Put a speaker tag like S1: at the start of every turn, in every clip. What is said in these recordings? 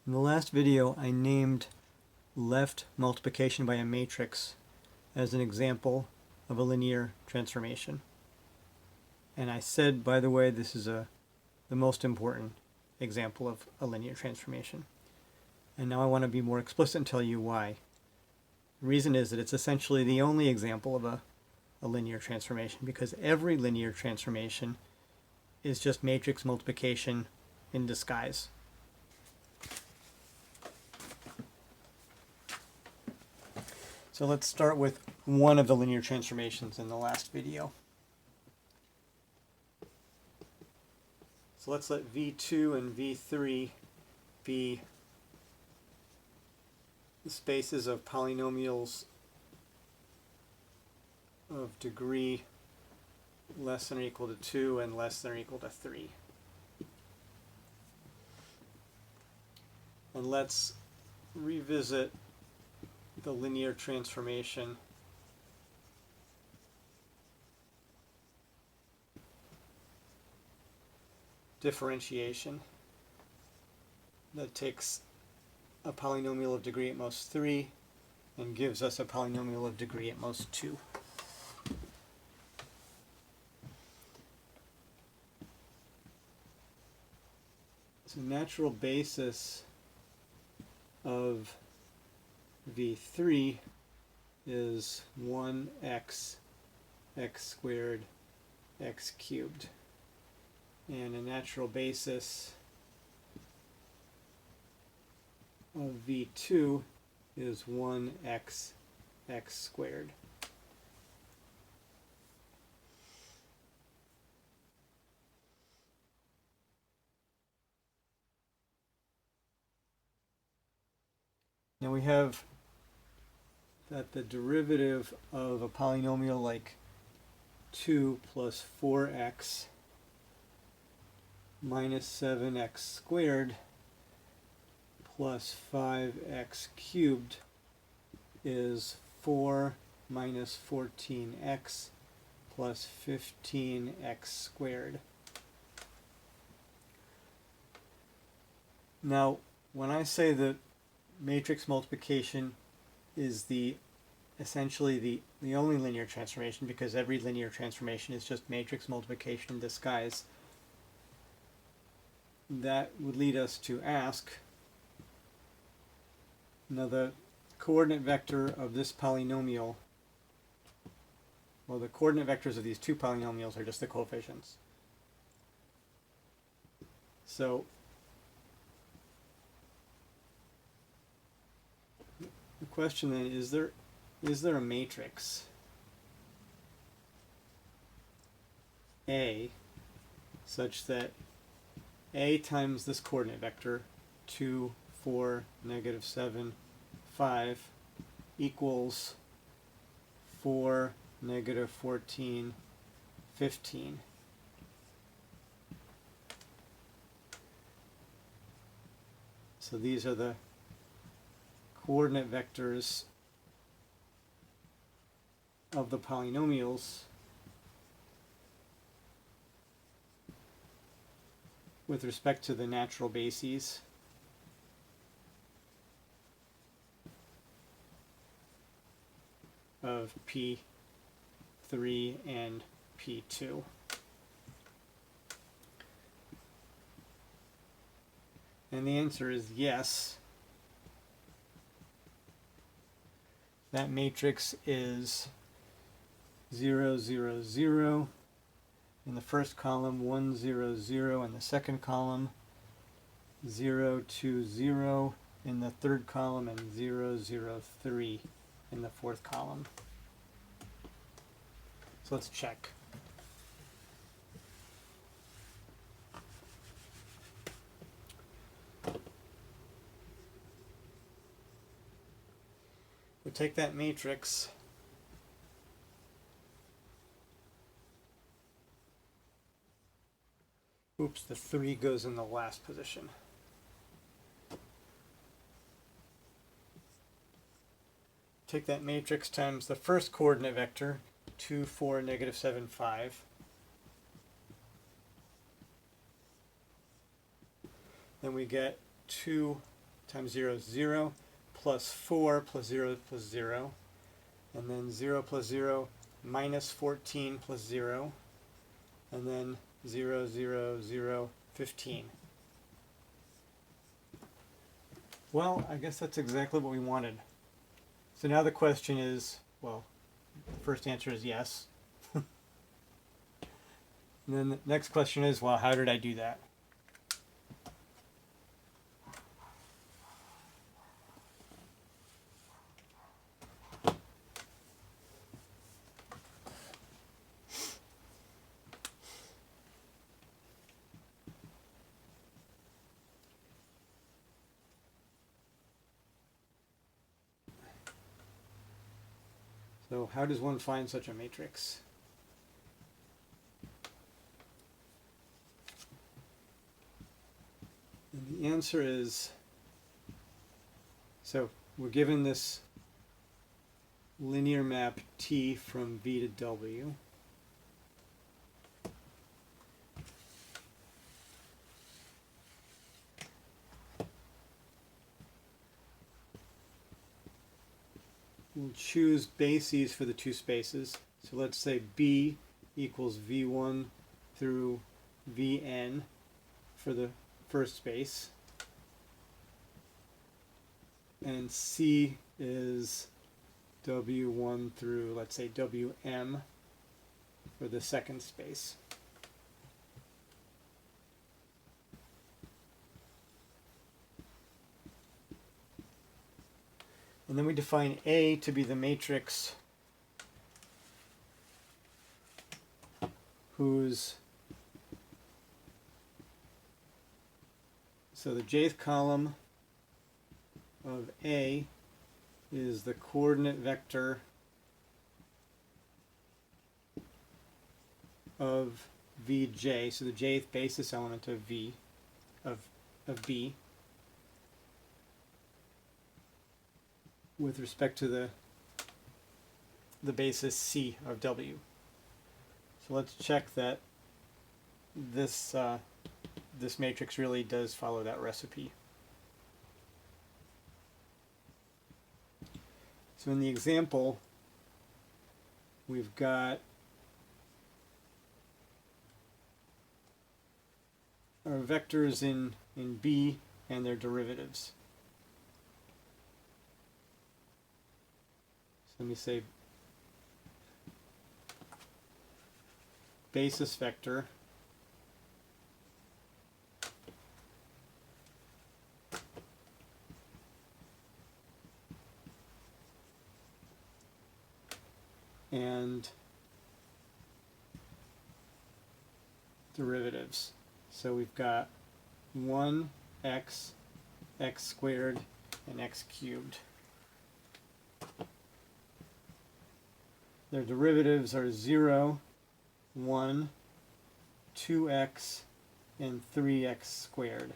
S1: In the last video, I named left multiplication by a matrix as an example of a linear transformation. And I said, by the way, this is the most important example of a linear transformation. And now I want to be more explicit and tell you why. The reason is that it's essentially the only example of a linear transformation, because every linear transformation is just matrix multiplication in disguise. So let's start with one of the linear transformations in the last video. So let's let V2 and V3 be the spaces of polynomials of degree less than or equal to 2 and less than or equal to 3. And let's revisit the linear transformation differentiation that takes a polynomial of degree at most 3 and gives us a polynomial of degree at most 2. So natural basis of V3 is 1x x squared x cubed, and a natural basis of V2 is 1x x squared. Now we have that the derivative of a polynomial like 2 plus 4x minus 7x squared plus 5x cubed is 4 minus 14x plus 15x squared. Now, when I say that matrix multiplication is essentially the only linear transformation, because every linear transformation is just matrix multiplication in disguise, that would lead us to ask, now the coordinate vector of this polynomial, well, the coordinate vectors of these two polynomials are just the coefficients. So the question then is there a matrix A such that A times this coordinate vector 2, 4, negative 7, 5 equals 4, negative 14, 15. So these are the coordinate vectors of the polynomials with respect to the natural bases of P3 and P2. And the answer is yes. That matrix is 0, 0, 0 in the first column, 1, 0, 0 in the second column, 0, 2, 0 in the third column, and 0, 0, 3 in the fourth column. So let's check. We take that matrix oops, the 3 goes in the last position. Take that matrix times the first coordinate vector, 2, 4, negative 7, 5. Then we get 2 times 0 is 0, plus 4 plus 0 plus 0, and then 0 plus 0 minus 14 plus 0, and then 0, 0, 0, 15. Well, I guess that's exactly what we wanted. So now the question is, well, the first answer is yes. And then the next question is, well, how did I do that? So how does one find such a matrix? And the answer is, so we're given this linear map T from V to W. We'll choose bases for the two spaces. So let's say B equals V1 through Vn for the first space. And C is W1 through, let's say, Wm for the second space. And then we define A to be the matrix whose, so the jth column of A is the coordinate vector of Vj, so the jth basis element of V, of B, with respect to the basis C of W. So let's check that this this matrix really does follow that recipe. So in the example, we've got our vectors in B and their derivatives. So let me say basis vector and derivatives. So we've got 1x, x squared, and x cubed. Their derivatives are 0, 1, 2x, and 3x squared.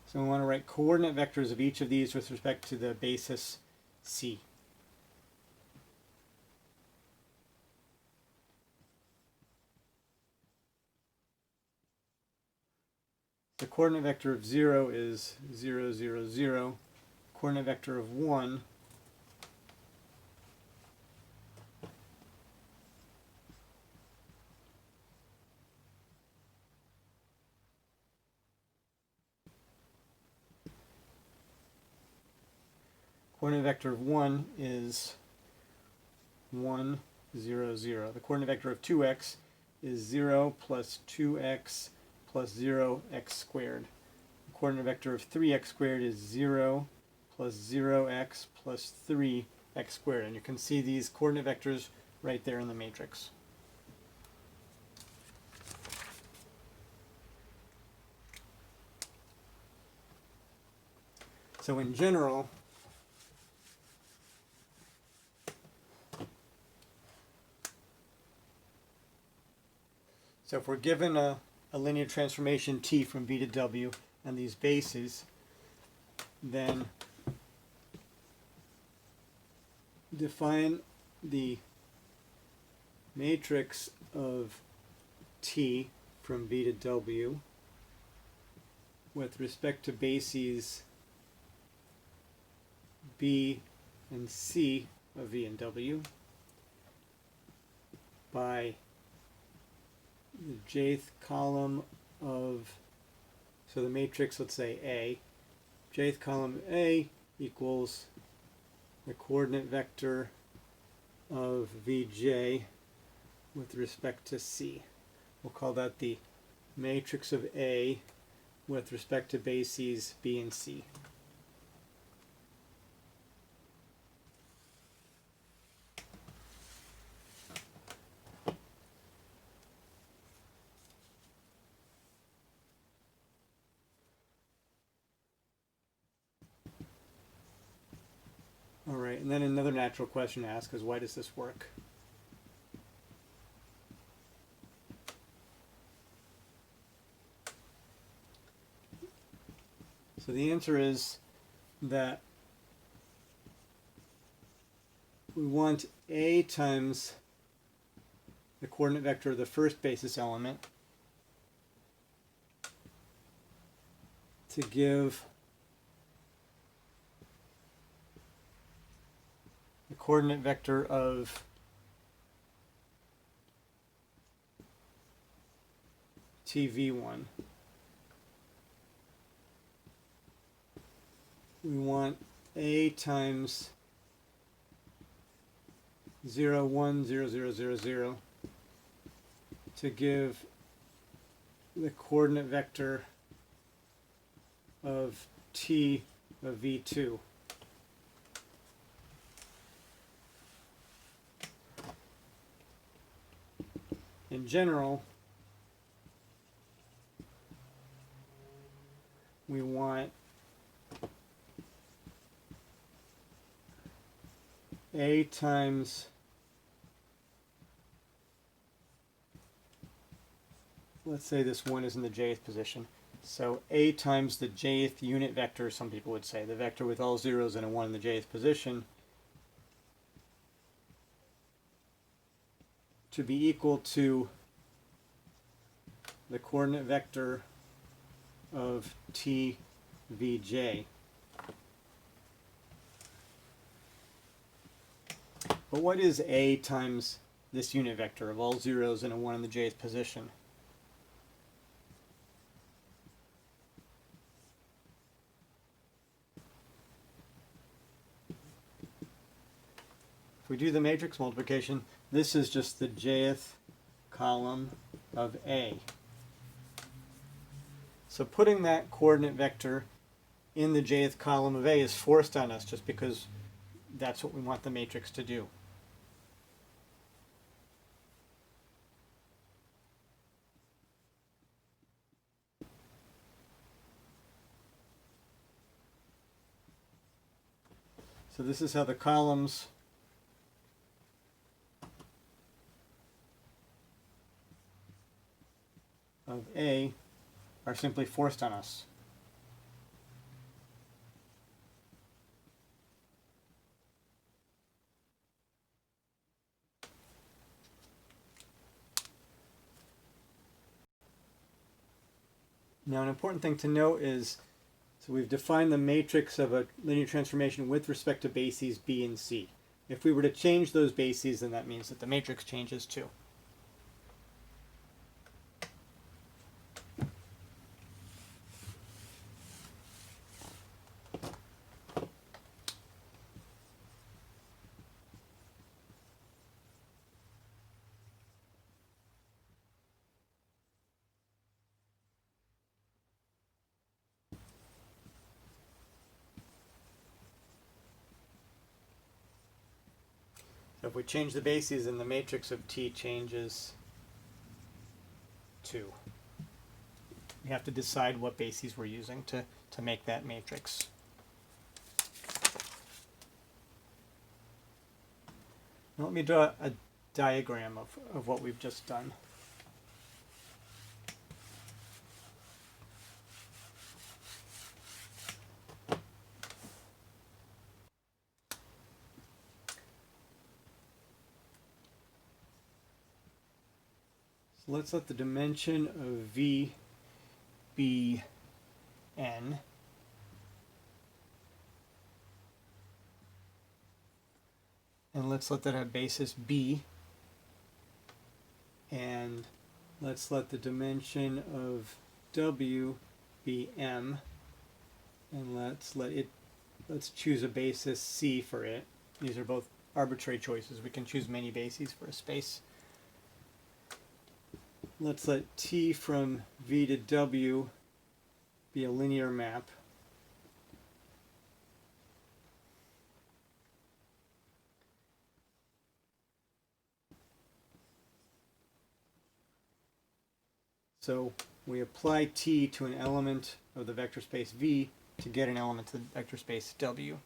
S1: So we want to write coordinate vectors of each of these with respect to the basis C. The coordinate vector of 0 is 0, 0, 0. Coordinate vector of 1 coordinate vector of 1 is 1, 0, 0. The coordinate vector of 2x is 0 plus 2x plus 0 x squared. The coordinate vector of 3x squared is 0 plus 0x plus 3 x squared. And you can see these coordinate vectors right there in the matrix. So in general, so if we're given a linear transformation T from V to W and these bases, then define the matrix of T from V to W with respect to bases B and C of V and W by the jth column of, so the matrix, let's say A, jth column A equals the coordinate vector of Vj with respect to C. We'll call that the matrix of A with respect to bases B and C. All right, and then another natural question to ask is, why does this work? So the answer is that we want A times the coordinate vector of the first basis element to give the coordinate vector of TV1. We want A times 0, 1, 0, 0, 0, 0 to give the coordinate vector of T of V2. In general, we want A times let's say this one is in the jth position. So A times the jth unit vector, some people would say, the vector with all zeros and a 1 in the jth position, to be equal to the coordinate vector of T Vj. But what is A times this unit vector of all zeros and a 1 in the jth position? If we do the matrix multiplication, this is just the jth column of A. So putting that coordinate vector in the jth column of A is forced on us just because that's what we want the matrix to do. So this is how the columns of A are simply forced on us. Now an important thing to note is, so we've defined the matrix of a linear transformation with respect to bases B and C. If we were to change those bases, then that means that the matrix changes too. So if we change the bases, then the matrix of T changes too. We have to decide what bases we're using to make that matrix. Now let me draw a diagram of what we've just done. let's let the dimension of V be n. And let's let that have basis b. And let's let the dimension of w be m. And let's choose a basis c for it. These are both arbitrary choices. We can choose many bases for a space. Let's let t from v to w be a linear map. So we apply t to an element of the vector space v to get an element of the vector space w.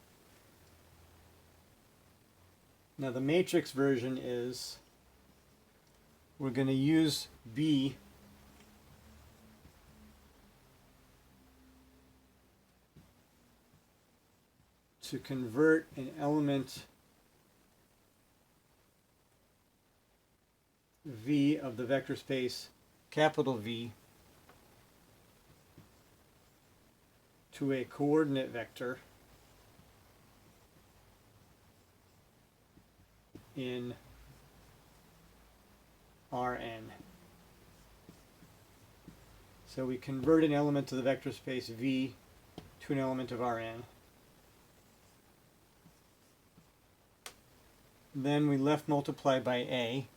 S1: Now the matrix version is we're going to use b to convert an element v of the vector space capital V to a coordinate vector in Rn. So we convert an element of the vector space V to an element of Rn. Then we left multiply by A.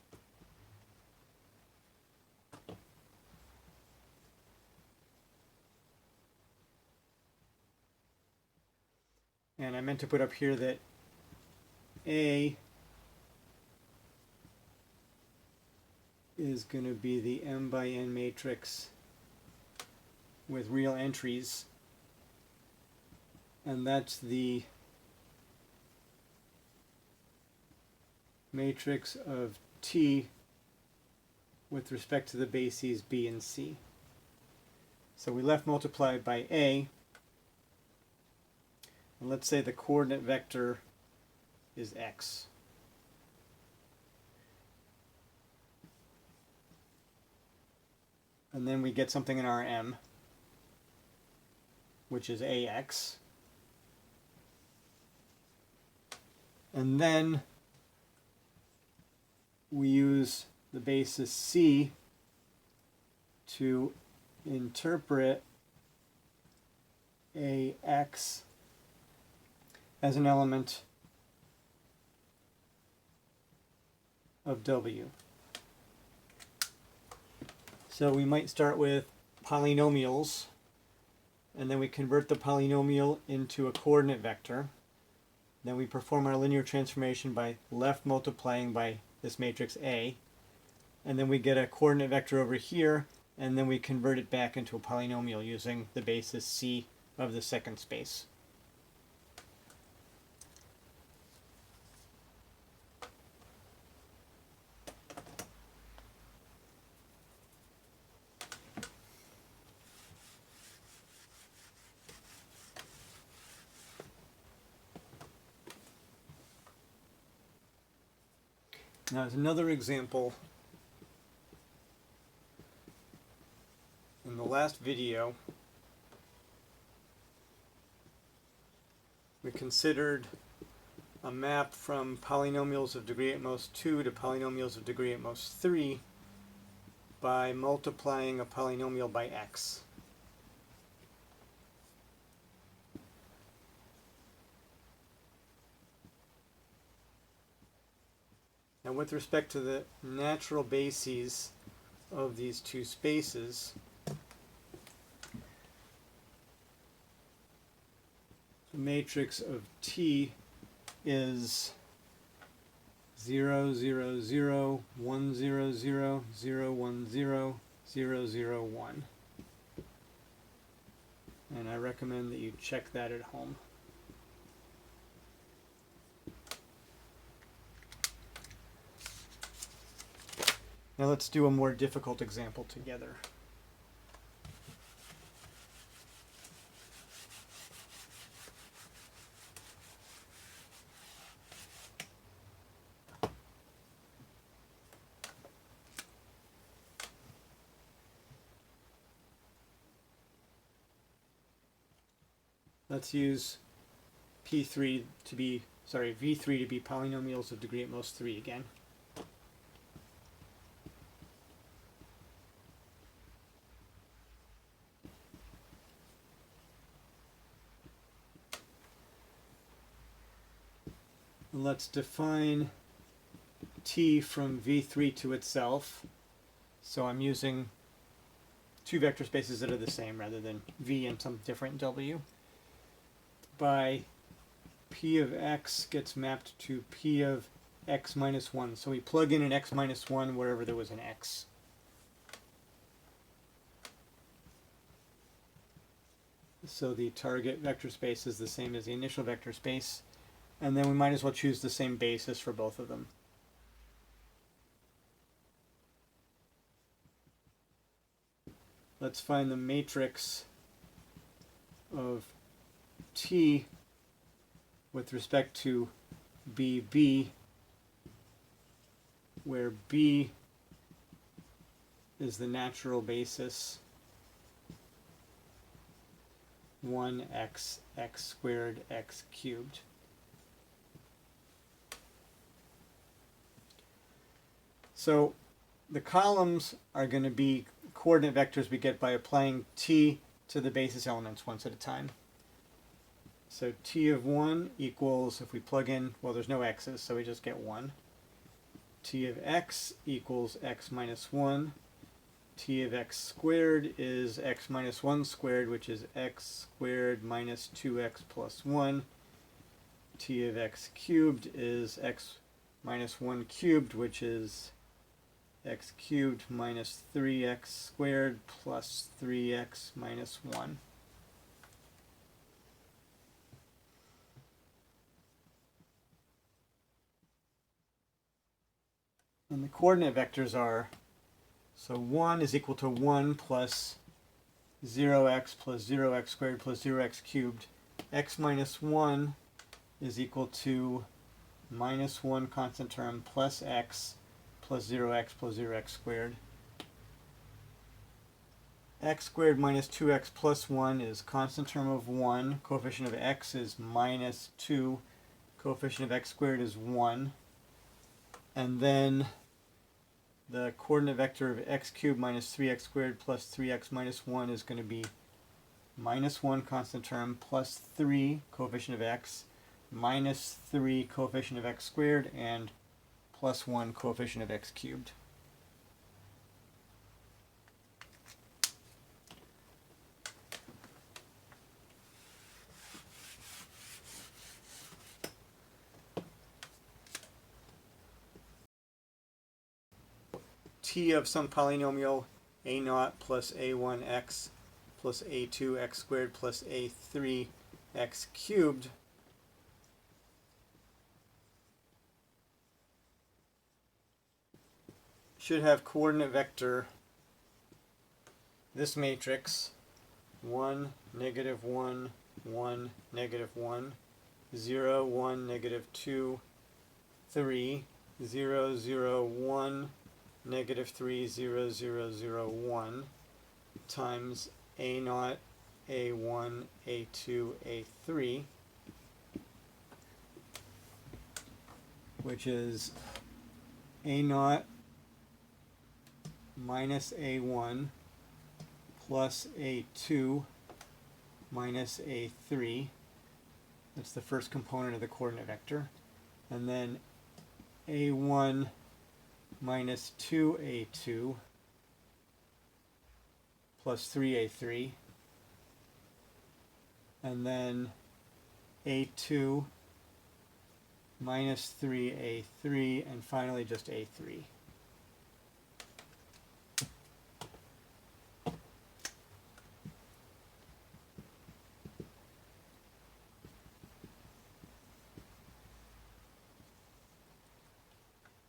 S1: And I meant to put up here that A is going to be the m by n matrix with real entries. And that's the matrix of T with respect to the bases B and C. So we left multiply by A. And let's say the coordinate vector is x. And then we get something in Rm, which is ax. And then we use the basis C to interpret ax as an element of W. So we might start with polynomials, and then we convert the polynomial into a coordinate vector. Then we perform our linear transformation by left multiplying by this matrix A, and then we get a coordinate vector over here, and then we convert it back into a polynomial using the basis C of the second space. Now, as another example, in the last video, we considered a map from polynomials of degree at most 2 to polynomials of degree at most 3 by multiplying a polynomial by x. Now, with respect to the natural bases of these two spaces, the matrix of T is 0, 0, 0, 1, 0, 0, 0, 1, 0, 0, 0, 1. And I recommend that you check that at home. Now let's do a more difficult example together. let's use V3 to be polynomials of degree at most 3 again. And let's define T from V3 to itself. So I'm using two vector spaces that are the same rather than V and some different W. By P of X gets mapped to P of X minus 1. So we plug in an X minus 1 wherever there was an X. So the target vector space is the same as the initial vector space. And then we might as well choose the same basis for both of them. Let's find the matrix of T with respect to BB, where B is the natural basis 1x x squared x cubed. So the columns are going to be coordinate vectors we get by applying T to the basis elements once at a time. So T of 1 equals, if we plug in, well, there's no x's, so we just get 1. T of x equals x minus 1. T of x squared is x minus 1 squared, which is x squared minus 2x plus 1. T of x cubed is x minus 1 cubed, which is x cubed minus 3x squared plus 3x minus 1. And the coordinate vectors are, so 1 is equal to 1 plus 0x plus 0x squared plus 0x cubed. X minus 1 is equal to minus 1 constant term plus x plus 0x plus 0x squared. X squared minus 2x plus 1 is constant term of 1. Coefficient of x is minus 2. Coefficient of x squared is 1. And then the coordinate vector of x cubed minus 3x squared plus 3x minus 1 is going to be minus 1 constant term plus 3 coefficient of x minus 3 coefficient of x squared and plus 1 coefficient of x cubed. T of some polynomial a0 plus a1x plus a2x squared plus a3x cubed should have coordinate vector, this matrix, 1, negative 1, 1, negative 1, 0, 1, negative 2, 3, 0, 0, 1, negative 3, 0, 0, 0, 1 times a0, a1, a2, a3, which is a0 minus a1 plus a2 minus a3. That's the first component of the coordinate vector. And then a1 minus 2a2 plus 3a3. And then a2 minus 3a3, and finally just a3.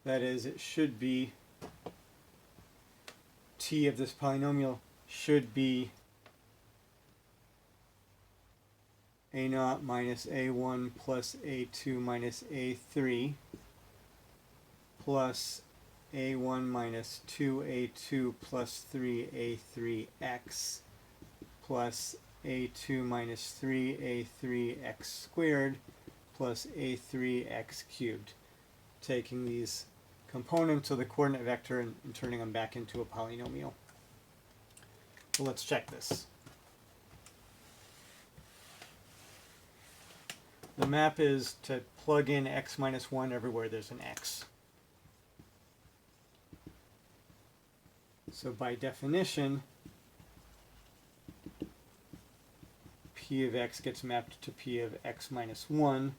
S1: That is, it should be, T of this polynomial should be a0 minus a1 plus a2 minus a3 plus a1 minus 2a2 plus 3a3x plus a2 minus 3a3x squared plus a3x cubed, taking these components of the coordinate vector and turning them back into a polynomial. So let's check this. The map is to plug in x minus 1 everywhere there's an x. So by definition, p of x gets mapped to p of x minus 1.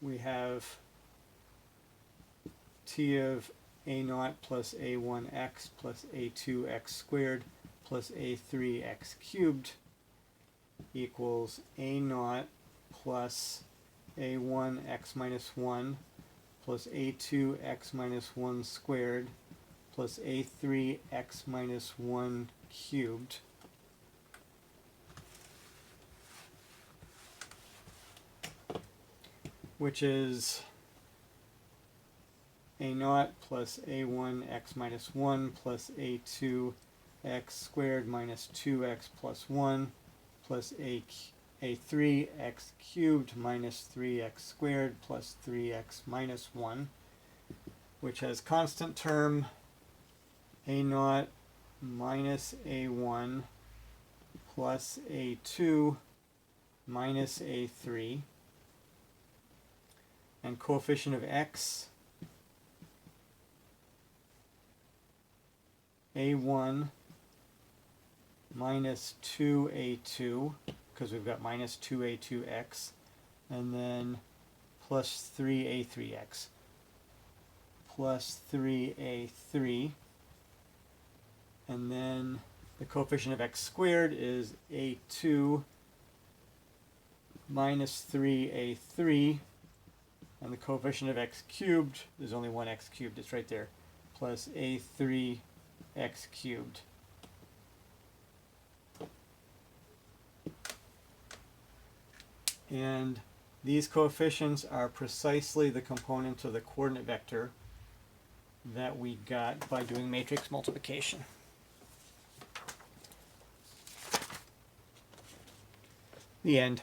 S1: We have t of a naught plus a1x plus a2x squared plus a3x cubed equals a naught plus a1x minus 1 plus a2x minus 1 squared plus a3x minus 1 cubed which is a naught plus a1 x minus 1 plus a2 x squared minus 2x plus 1 plus a3 x cubed minus 3x squared plus 3x minus 1, which has constant term a naught minus a1 plus a2 minus a3, and coefficient of x a1 minus 2a2, because we've got minus 2a2x, and then plus 3a3x, plus 3a3, and then the coefficient of x squared is a2 minus 3a3, and the coefficient of x cubed, there's only one x cubed, it's right there, plus a3 x cubed. And these coefficients are precisely the components of the coordinate vector that we got by doing matrix multiplication. The end.